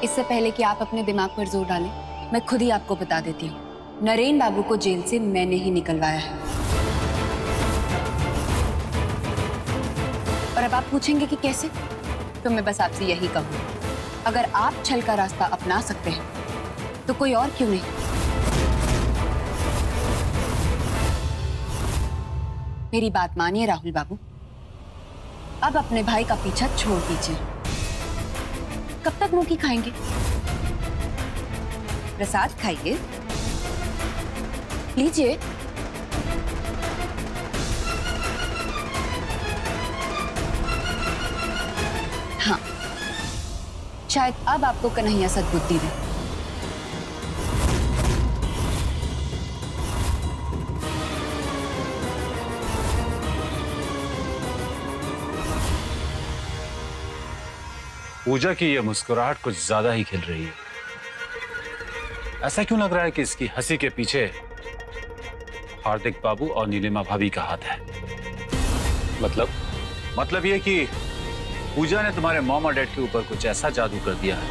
इससे पहले कि आप अपने दिमाग पर जोर डालें, मैं खुद ही आपको बता देती हूँ, नरेन बाबू को जेल से मैंने ही निकलवाया है। और अब आप पूछेंगे कि कैसे, तो मैं बस आपसे यही कहूँ, अगर आप छल का रास्ता अपना सकते हैं तो कोई और क्यों नहीं। मेरी बात मानिए राहुल बाबू, अब अपने भाई का पीछा छोड़ दीजिए। कब तक मुंह की खाएंगे? प्रसाद खाइए, लीजिए। हाँ, शायद अब आपको कन्हैया सद्बुद्धि दे। पूजा की यह मुस्कुराहट कुछ ज्यादा ही खिल रही है। ऐसा क्यों लग रहा है कि इसकी हंसी के पीछे हार्दिक बाबू और नीलिमा भाभी का हाथ है? मतलब यह कि पूजा ने तुम्हारे मॉम और डैड के ऊपर कुछ ऐसा जादू कर दिया है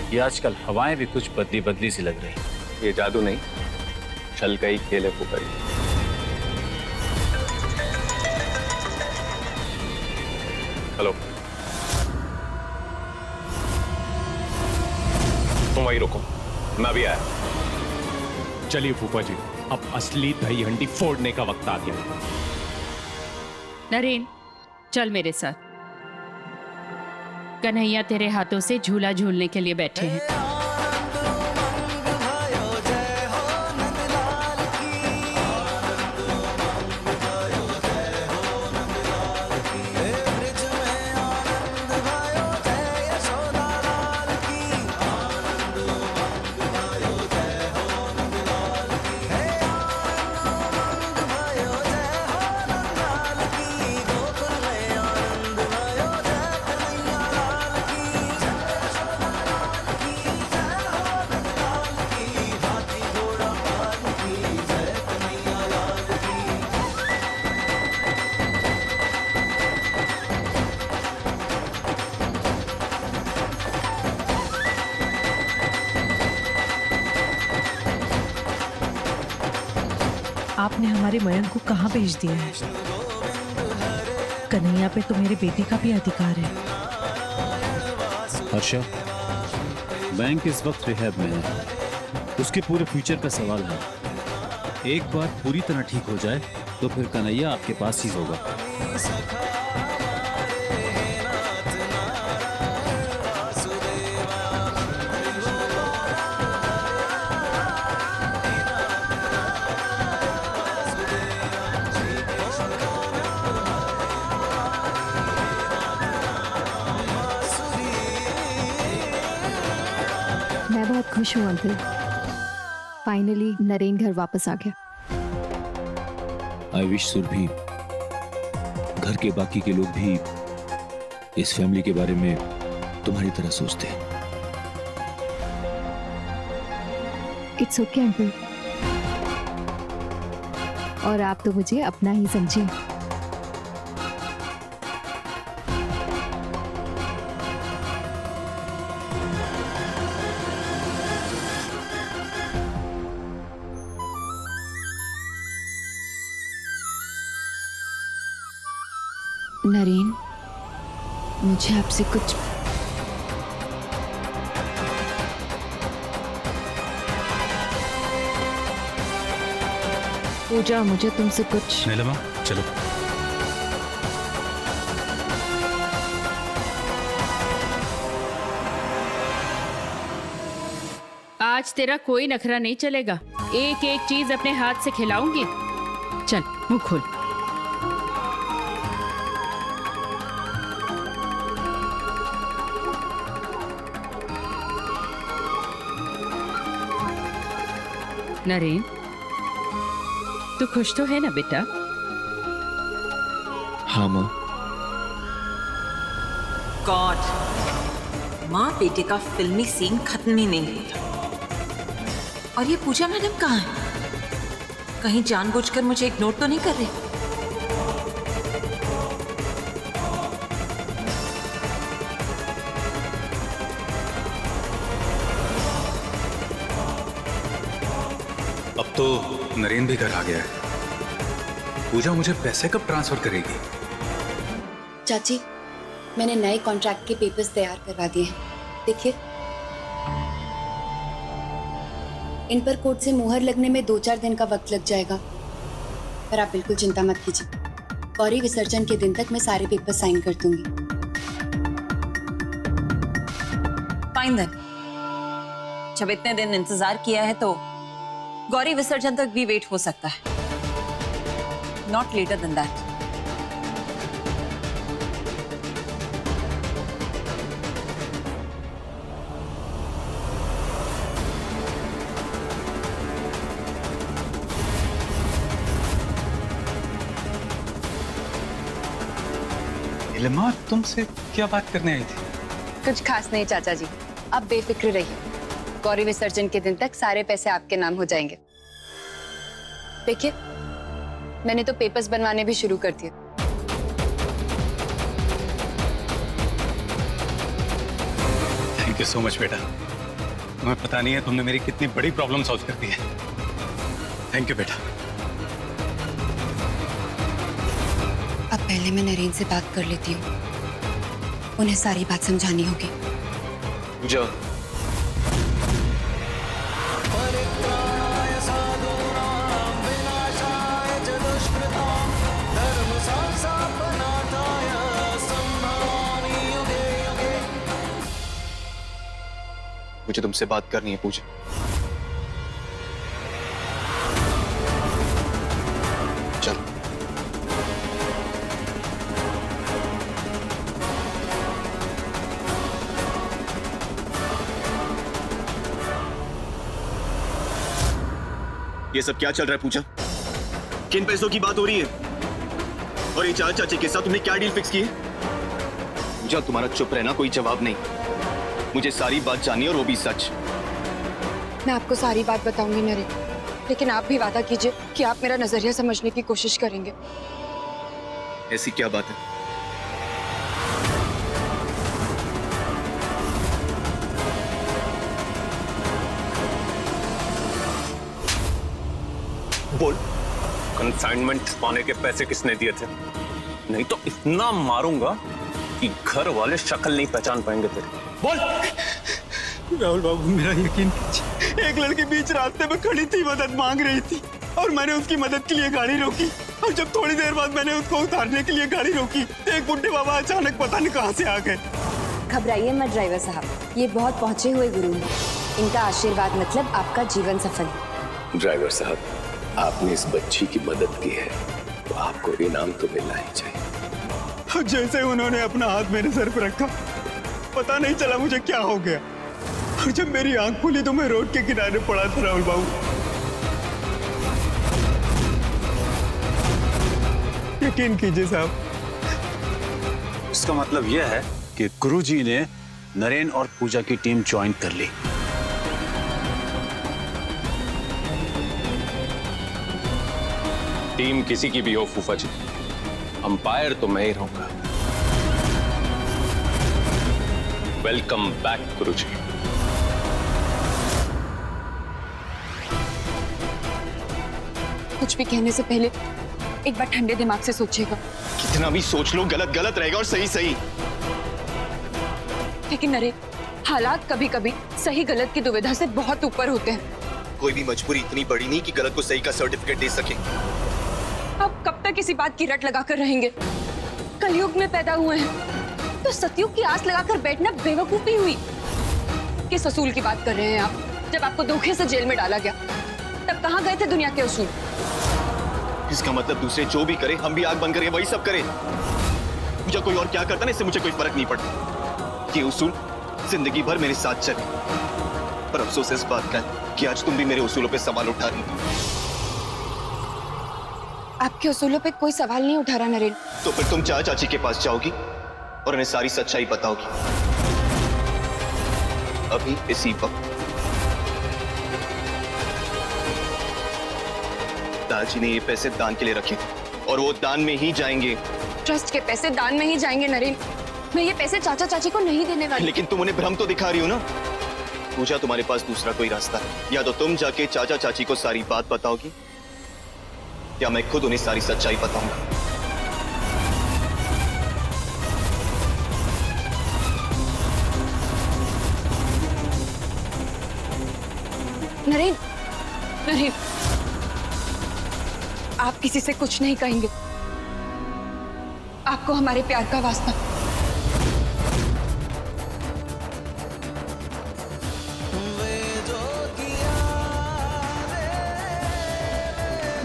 कि आजकल हवाएं भी कुछ बदली बदली सी लग रही है। ये जादू नहीं, छल का ही खेल है फूफा जी। हेलो, तुम वहीं रुको, मैं भी आया। चलिए फूफा जी, अब असली दही हंडी फोड़ने का वक्त आ गया। नरेन, चल मेरे साथ। कन्हैया तेरे हाथों से झूला झूलने के लिए बैठे हैं। आपने हमारे मयंक को कहाँ भेज दिया है? कन्हैया पे तो मेरे बेटी का भी अधिकार है। हर्षा, बैंक इस वक्त रिहैब में है, उसके पूरे फ्यूचर का सवाल है। एक बार पूरी तरह ठीक हो जाए तो फिर कन्हैया आपके पास ही होगा। मैं बहुत खुश हूँ अंकल, फाइनली नरेन घर वापस आ गया। आई विश सुरभि, घर के बाकी के लोग भी इस फैमिली के बारे में तुम्हारी तरह सोचते हैं। इट्स ओके अंकल, और आप तो मुझे अपना ही समझिए। नरेन, मुझे आपसे कुछ पूजा, मुझे तुमसे कुछ। नीलिमा, चलो। आज तेरा कोई नखरा नहीं चलेगा। एक एक चीज अपने हाथ से खिलाऊंगी। चल मुंह खोल। नरेन, तू खुश तो है ना बेटा? हाँ माँ। गॉड, माँ बेटे का फिल्मी सीन खत्म ही नहीं होता। और ये पूजा मैडम कहाँ है? कहीं जानबूझकर मुझे इग्नोर तो नहीं कर रही? अब तो नरेन भी घर आ गया है। पूजा मुझे पैसे कब ट्रांसफर करेगी? चाची, मैंने नए कॉन्ट्रैक्ट के पेपर्स तैयार करवा दिए हैं। देखिए, इन पर कोर्ट से मुहर लगने में 2-4 दिन का वक्त लग जाएगा, पर आप बिल्कुल चिंता मत कीजिए। गौरी विसर्जन के दिन तक मैं सारे पेपर साइन कर दूंगी। फाइन देन, जब इतने दिन इंतजार किया है तो गौरी विसर्जन तक भी वेट हो सकता है, not later than that. Neelima, तुमसे क्या बात करने आई थी? कुछ खास नहीं चाचा जी, आप बेफिक्र रहिए। गौरी विसर्जन के दिन तक सारे पैसे आपके नाम हो जाएंगे। देखिए, मैंने तो पेपर्स बनवाने भी शुरू कर दिए। थैंक यू सो मच बेटा। तुम्हें पता नहीं है तुमने मेरी कितनी बड़ी प्रॉब्लम सॉल्व कर दी है। थैंक यू बेटा। अब पहले मैं नरेन से बात कर लेती हूँ, उन्हें सारी बात समझानी होगी। पूजा, मुझे तुमसे बात करनी है पूजा। चलो। ये सब क्या चल रहा है पूजा? किन पैसों की बात हो रही है? और ये चाचा चाची के साथ तुमने क्या डील फिक्स की है? पूजा, तुम्हारा चुप रहना कोई जवाब नहीं। मुझे सारी बात जाननी है और वो भी सच। मैं आपको सारी बात बताऊंगी नरेन, लेकिन आप भी वादा कीजिए कि आप मेरा नजरिया समझने की कोशिश करेंगे। ऐसी क्या बात है? बोल, कंसाइनमेंट पाने के पैसे किसने दिए थे? नहीं तो इतना मारूंगा कि घर वाले शक्ल नहीं पहचान पाएंगे तेरे। बोल। राहुल बाबू, मेरा यकीन कीजिए, एक लड़की बीच रास्ते में खड़ी थी, मदद मांग रही थी और मैंने उसकी मदद के लिए गाड़ी रोकी। और जब थोड़ी देर बाद मैंने उसको उतारने के लिए गाड़ी रोकी तो एक बुढ़े बाबा अचानक पता नहीं कहां से आ गए। घबराइए मत ड्राइवर साहब, ये बहुत पहुंचे हुए गुरु हैं। इनका आशीर्वाद मतलब आपका जीवन सफल। ड्राइवर साहब, आपने इस बच्ची की मदद की है तो आपको इनाम तो मिलना ही चाहिए। जैसे उन्होंने अपना हाथ मेरे सर पर रखा, पता नहीं चला मुझे क्या हो गया, और जब मेरी आंख खुली तो मैं रोड के किनारे पड़ा था। राहुल बाबू, यकीन कीजिए साहब। इसका मतलब यह है कि गुरुजी ने नरेन और पूजा की टीम ज्वाइन कर ली। टीम किसी की भी हो फूफा जी, अंपायर तो मैं ही रहूंगा। वेलकम बैक गुरुजी। कुछ भी कहने से पहले एक बार ठंडे दिमाग से सोचिएगा। कितना भी सोच लो, गलत गलत रहेगा और सही सही। लेकिन नरेन, हालात कभी कभी सही गलत की दुविधा से बहुत ऊपर होते हैं। कोई भी मजबूरी इतनी बड़ी नहीं कि गलत को सही का सर्टिफिकेट दे सके। आप कब तक इसी बात की रट लगाकर रहेंगे? कलयुग में पैदा हुए हैं तो सतयुग की आस लगाकर बैठना बेवकूफी हुई। किस असूल की बात कर रहे हैं आप? जब आपको धोखे से जेल में डाला गया तब कहाँ गए थे दुनिया के असूल? इसका मतलब दूसरे जो भी करे हम भी आग बंद करें, वही सब करें। मुझे कोई और क्या करता ना, इससे मुझे कोई फर्क नहीं पड़ता। ये उसूल जिंदगी भर मेरे साथ चले। पर अफसोस इस बात का है कि आज तुम भी मेरे उसूलों पे सवाल उठा रही हो। आपके उसूलों पे कोई सवाल नहीं उठा रहा नरेन। तो फिर तुम चाचा चाची के पास जाओगी और उन्हें सारी सच्चाई बताओगी। अभी इसी वक्त दादाजी ने ये पैसे दान के लिए रखे और वो दान में ही जाएंगे। ट्रस्ट के पैसे दान में ही जाएंगे नरेन। मैं ये पैसे चाचा चाची को नहीं देने वाली। लेकिन तुम उन्हें भ्रम तो दिखा रही हो ना। पूजा, तुम्हारे पास दूसरा कोई रास्ता है। या तो तुम जाके चाचा चाची को सारी बात बताओगी, या मैं खुद उन्हें सारी सच्चाई बताऊंगा। नरेन, नरेन, आप किसी से कुछ नहीं कहेंगे। आपको हमारे प्यार का वास्ता।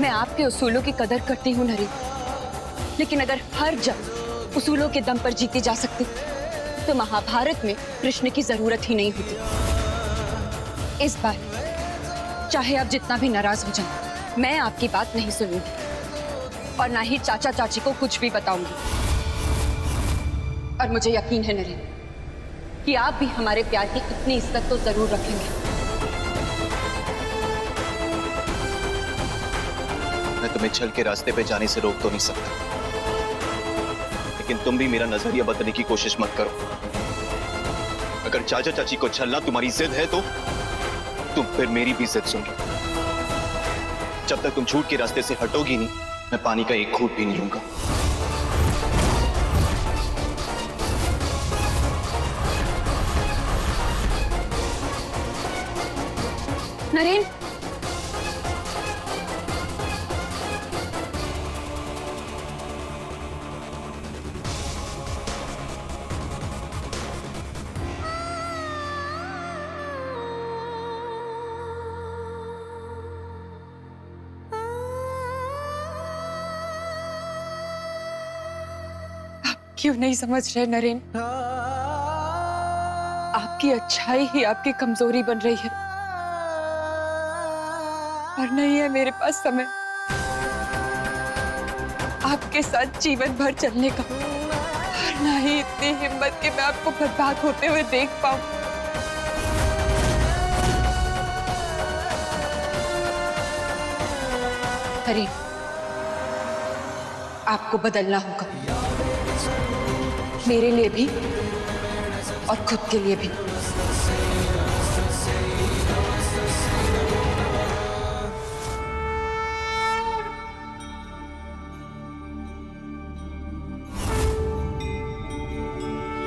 मैं आपके उसूलों की कदर करती हूँ नरेन, लेकिन अगर हर जंग उसूलों के दम पर जीती जा सकती तो महाभारत में कृष्ण की जरूरत ही नहीं होती। इस बार चाहे आप जितना भी नाराज हो जाएं, मैं आपकी बात नहीं सुनूंगी और ना ही चाचा चाची को कुछ भी बताऊंगी। और मुझे यकीन है नरेन कि आप भी हमारे प्यार की इतनी इज्जत तो जरूर रखेंगे। मैं तुम्हें छल के रास्ते पे जाने से रोक तो नहीं सकता, लेकिन तुम भी मेरा नजरिया बदलने की कोशिश मत करो। अगर चाचा चाची को छलना तुम्हारी जिद है तो तुम फिर मेरी भी जिद सुन लो। जब तक तुम झूठ के रास्ते से हटोगी नहीं, मैं पानी का एक घूंट भी नहीं लूंगा। नरेन, क्यों नहीं समझ रहे नरेन? आपकी अच्छाई ही आपकी कमजोरी बन रही है और नहीं है मेरे पास समय आपके साथ जीवन भर चलने का, और ना ही इतनी हिम्मत कि मैं आपको बर्बाद होते हुए देख पाऊं। नरेन, आपको बदलना होगा, मेरे लिए भी और खुद के लिए भी।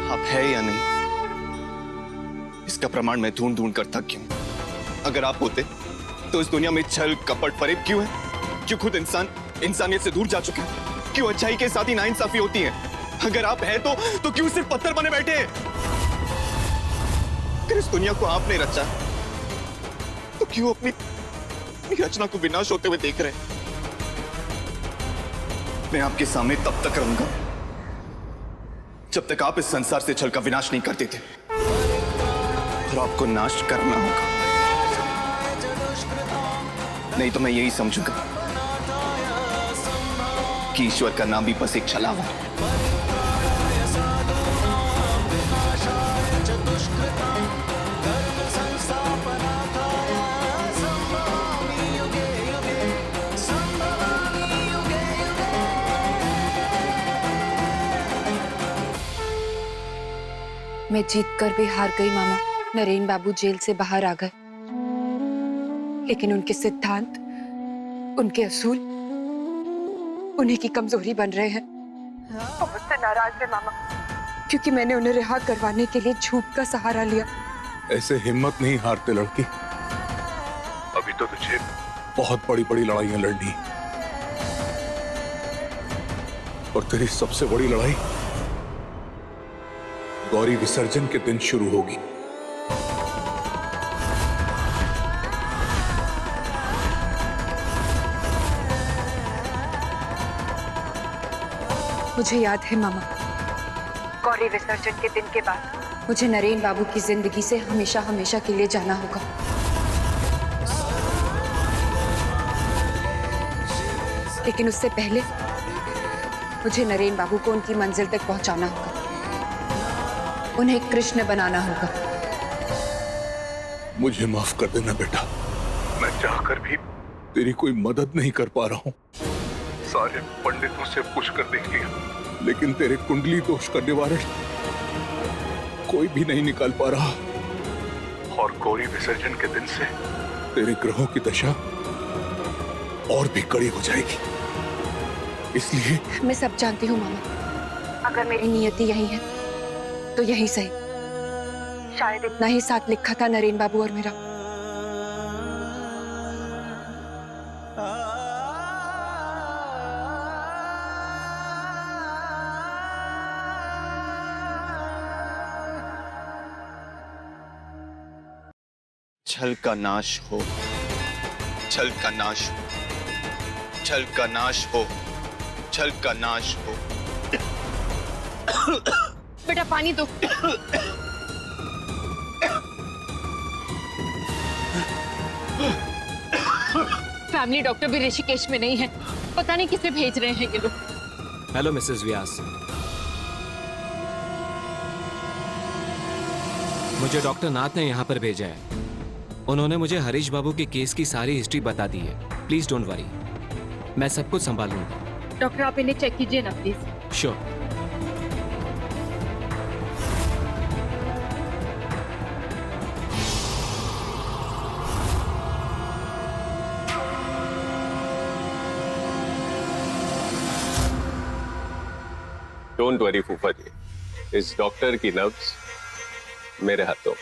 आप है या नहीं, इसका प्रमाण मैं ढूंढ ढूंढ कर थक गया हूं। अगर आप होते तो इस दुनिया में छल कपट फरेब क्यों है? क्यों खुद इंसान इंसानियत से दूर जा चुके हैं? क्यों अच्छाई के साथ ही नाइंसाफी होती है? अगर आप हैं तो क्यों सिर्फ पत्थर बने बैठे हैं? अगर इस दुनिया को आपने रचा तो क्यों अपनी रचना को विनाश होते हुए देख रहे हैं? मैं आपके सामने तब तक रहूंगा जब तक आप इस संसार से छल का विनाश नहीं करते थे, और आपको नाश करना होगा, नहीं तो मैं यही समझूंगा कि ईश्वर का नाम भी बस एक छलावा है। मैं जीत कर भी हार गई मामा। नरेन बाबू जेल से बाहर आ गए, लेकिन उनके सिद्धांत, उनके असूल उन्हीं की कमजोरी बन रहे हैं। वो मुझसे नाराज है मामा, क्योंकि मैंने उन्हें रिहा करवाने के लिए झूठ का सहारा लिया। ऐसे हिम्मत नहीं हारते लड़की, अभी तो तुझे बहुत बड़ी बड़ी लड़ाइयां लड़नी, और तेरी सबसे बड़ी लड़ाई गौरी विसर्जन के दिन शुरू होगी। मुझे याद है मामा, गौरी विसर्जन के दिन के बाद मुझे नरेन बाबू की जिंदगी से हमेशा हमेशा के लिए जाना होगा। लेकिन उससे पहले मुझे नरेन बाबू को उनकी मंजिल तक पहुंचाना होगा, उन्हें कृष्ण बनाना होगा। मुझे माफ कर देना बेटा, मैं चाहकर भी तेरी कोई मदद नहीं कर पा रहा हूं। सारे पंडितों से पूछ कर देख लिया, लेकिन तेरे कुंडली दोष का निवारण कोई भी नहीं निकाल पा रहा, और गौरी विसर्जन के दिन से तेरे ग्रहों की दशा और भी कड़ी हो जाएगी। इसलिए मैं सब जानती हूँ मामा, अगर मेरी नियति यही है तो यही सही। शायद इतना ही साथ लिखा था नरेन बाबू और मेरा। छल का नाश हो, छल का नाश हो, छल का नाश हो, छल का नाश हो। बेटा पानी दो। फैमिली डॉक्टर भी ऋषिकेश में नहीं है, पता नहीं किसे भेज रहे हैं ये लोग। हेलो मिसेस व्यास, मुझे डॉक्टर नाथ ने यहाँ पर भेजा है। उन्होंने मुझे हरीश बाबू के केस की सारी हिस्ट्री बता दी है। प्लीज डोंट वरी, मैं सब कुछ संभाल लूंगा। डॉक्टर आप इन्हें चेक कीजिए ना प्लीज। श्योर। डोंट वरी फूफा जी, इस डॉक्टर की नब्ज मेरे हाथों।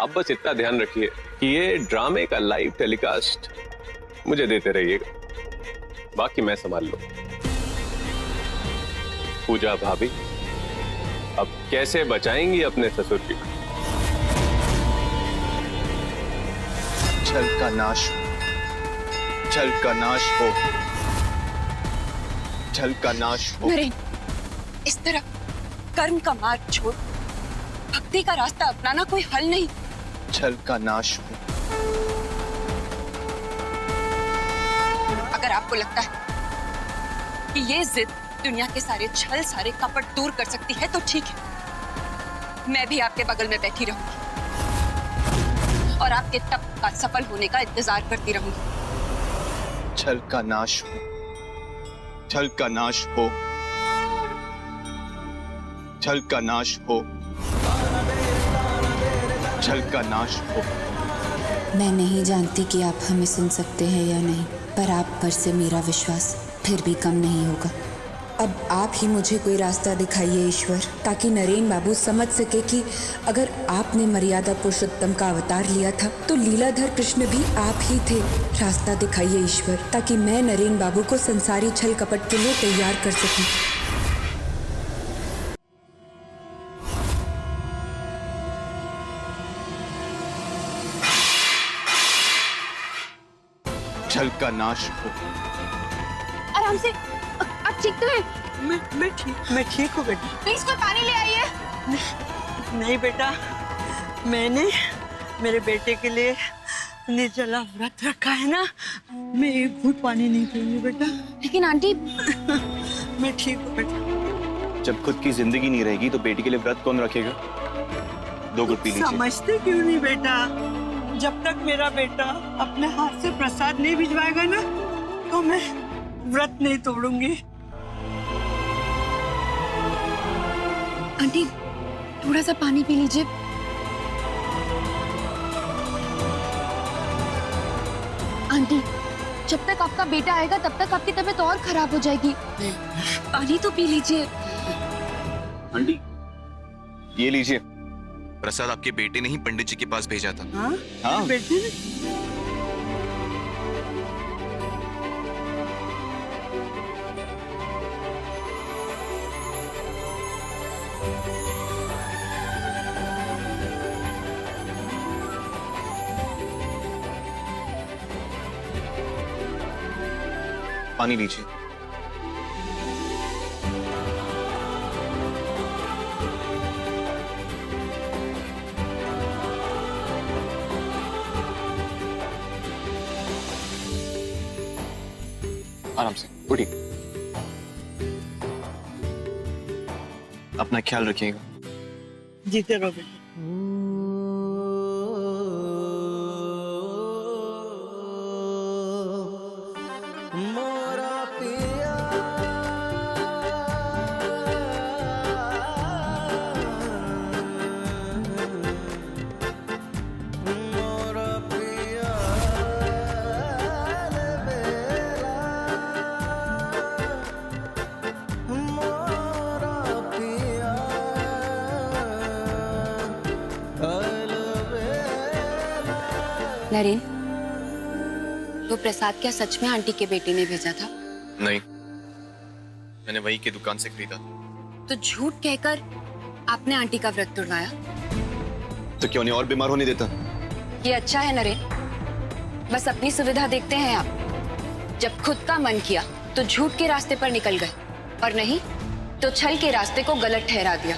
अब बस इतना ध्यान रखिए कि ये ड्रामे का लाइव टेलीकास्ट मुझे देते रहिएगा, बाकी मैं संभाल लूं। पूजा भाभी अब कैसे बचाएंगी अपने ससुर जी को? छल का नाश हो, छल का नाश हो, छल का नाश हो। नरेन, इस तरह कर्म का मार्ग छोड़ भक्ति का रास्ता अपनाना कोई हल नहीं। छल का नाश हो। अगर आपको लगता है कि ये जिद दुनिया के सारे छल, सारे कपट दूर कर सकती है तो ठीक है, मैं भी आपके बगल में बैठी रहूंगी और आपके तप का सफल होने का इंतजार करती रहूंगी। छल का नाश हो, छल का नाश हो, छल का नाश हो, छल का नाश हो। मैं नहीं जानती कि आप हमें सुन सकते हैं या नहीं, पर आप पर से मेरा विश्वास फिर भी कम नहीं होगा। अब आप ही मुझे कोई रास्ता दिखाइए ईश्वर, ताकि नरेन बाबू समझ सके कि अगर आपने मर्यादा पुरुषोत्तम का अवतार लिया था तो लीलाधर कृष्ण भी आप ही थे। रास्ता दिखाइए ईश्वर, ताकि मैं नरेन बाबू को संसारी छल कपट के लिए तैयार कर सकूं। छल का नाश हो। आराम से, आप ठीक तो है? मैं ठीक हूँ बेटा। प्लीज कोई पानी ले आइए। नहीं बेटा, मैंने मेरे बेटे के लिए निर्जला व्रत रखा है ना, मैं एक घूंट पानी नहीं पीऊंगी बेटा। लेकिन आंटी मैं ठीक हूँ बेटा। जब खुद की जिंदगी नहीं रहेगी तो बेटी के लिए व्रत कौन रखेगा? 2 घूंट पी लीजिए। समझते क्यों नहीं बेटा? जब तक मेरा बेटा अपने हाथ से प्रसाद नहीं भिजवाएगा ना, तो मैं व्रत नहीं तोड़ूंगी। आंटी थोड़ा सा पानी पी लीजिए। आंटी जब तक आपका बेटा आएगा तब तक आपकी तबीयत और खराब हो जाएगी। पानी तो पी लीजिए। आंटी ये लीजिए, प्रसाद आपके बेटे ने ही पंडित जी के पास भेजा था। हाँ बेटे ने? पानी लीजिए। आराम से उठिए, अपना ख्याल रखिएगा। जीते रहो बेटा। नरेन, वो प्रसाद क्या सच में आंटी के बेटे ने भेजा था? नहीं, मैंने वही की दुकान से खरीदा। तो झूठ कहकर आपने आंटी का व्रत तोड़वाया? तो क्यों नहीं और बीमार होने देता? ये अच्छा है नरेन, बस अपनी सुविधा देखते हैं आप। जब खुद का मन किया तो झूठ के रास्ते पर निकल गए, और नहीं तो छल के रास्ते को गलत ठहरा दिया।